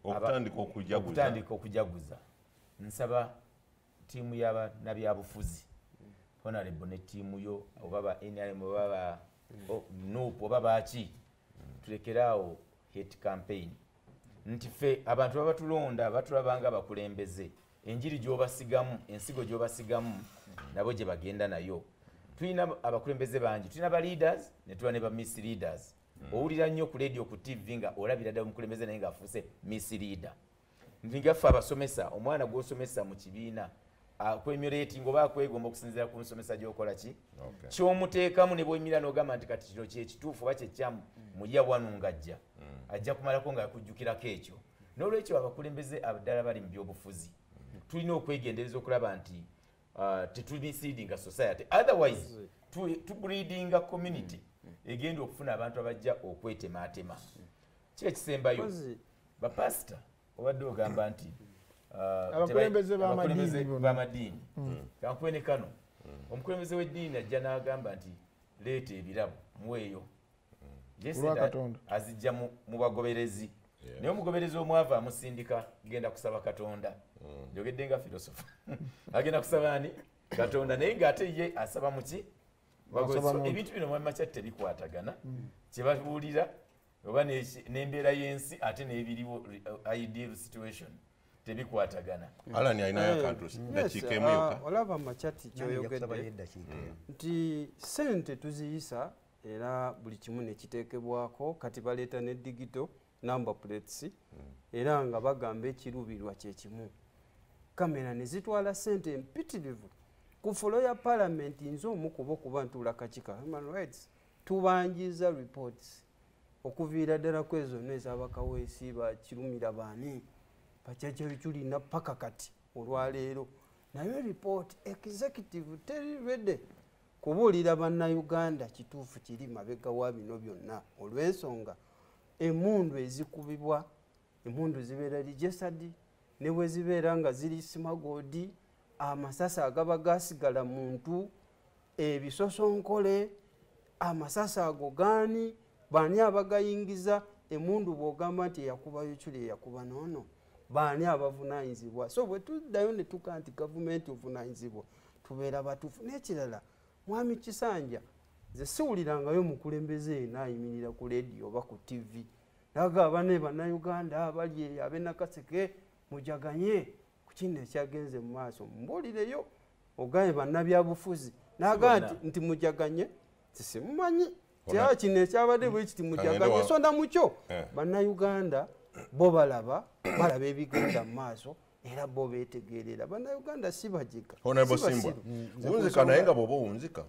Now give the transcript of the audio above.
okutandika okujaguza nsaba tiimu yaba nabyabufuzi honorable ne tiimu yo oba ba NRM oba ba NUP oba baki tulekeraawo hate campaign nti ffe abantu babatulonda batulabanga abakulembeze enjiri gy'obasigamu ensigo gy'obasigamu nabo gye bagenda nayo tulina abakulembeze bangi tulina ba leaders ne tuba ne ba miss leaders owulira nnyo ku radio ku TV nga olabira ddala omukulembeze naye ng'afuuse miss leader ngaffe abasomesa omwana gw'osomesa mu kibiina akwemulating oba akwegomba okusinziira ku nsomesa gy'okola ki ky'omuteekamu ne bw'oyimira n'ogamba nti kati kino kyekituufu oba kyekyamu mulya wanu ng'ajja ajja kumalako ng'akujjukirako ekyo n'olwekyo abakulembeze abaddala bali mu byobufuzi tulina okwegendereza okulaba nti tetumisleadinga society otherwise tubreedinga community egenda okufuna abantu abajja okwetemaatema ki ekisembayo bapasita obadde ogamba nti abakulembeze b'amadiini kankwene kano omukulembeze w'eddiini ajja n'agamba nti leeta ebirabo muweeyo azijja mu bagoberezi naye omugoberezi omwava amusindika genda kusaba Katonda njogedde nga filosofa agenda kusaba ani Katonda naye ng'ate ye asaba muki ebintu bino mwamakya tebikwatagana kyebabuulira oba n'embeera y'ensi ate n'ebiriwo ideal situation tebikwatagana alani alinayo akantu dakiika emu yokka olaba makyati kyoyogedde nti ssente tuziyisa era buli kimu ne kiteekebwako kati baleeta ne digital number plates era nga bagamba ekiruubirwa kye kimu kamera ne zitwala ssente empitirivu ku folo ya parliament nze omu kuba okuba ntuula kakiiko human rights tubanjiza reports okuviira ddala ku ezo n'ez'abakaweesi bakirumira baani bakyakyo tulina paka kati olwaleero naye report executive teri ready kubuulira bannayuganda kituufu kiri mabega wa bino byonna olw'ensonga emmundu ezikubibwa emmundu zibeera registered ne bwe zibeera nga ziri smuggled amasasi agaba gasigala muntu ebisosonkole amasasi ago gaani baani abagayingiza emmundu bw'ogamba nti eyakubayo kiri eyakuba noono baani abavunaanyizibwa so bwe tuddayo ne tuka nti gavumenti ovunaanyizibwa tubeera batuufu n'ekirala mwami Kisanja nze siwulirangayo mukulembeze naayimirira ku leediyo oba ku TV nagamba ne bannayuganda abali ab'e Nakaseke mujaganye ku kino ekyagenze mu maaso mbuulireyo ogaye bannabyabufuzi naga nti mujaganye simumanyi kya kino ekyabadde bwe kiti mujaganye sonda mukyo bannayuganda bo balaba ebigenda mu maaso era bo beetegeerera bannayuganda si bajiga honorable Simbwa wunzika naye nga bw'oba owunzika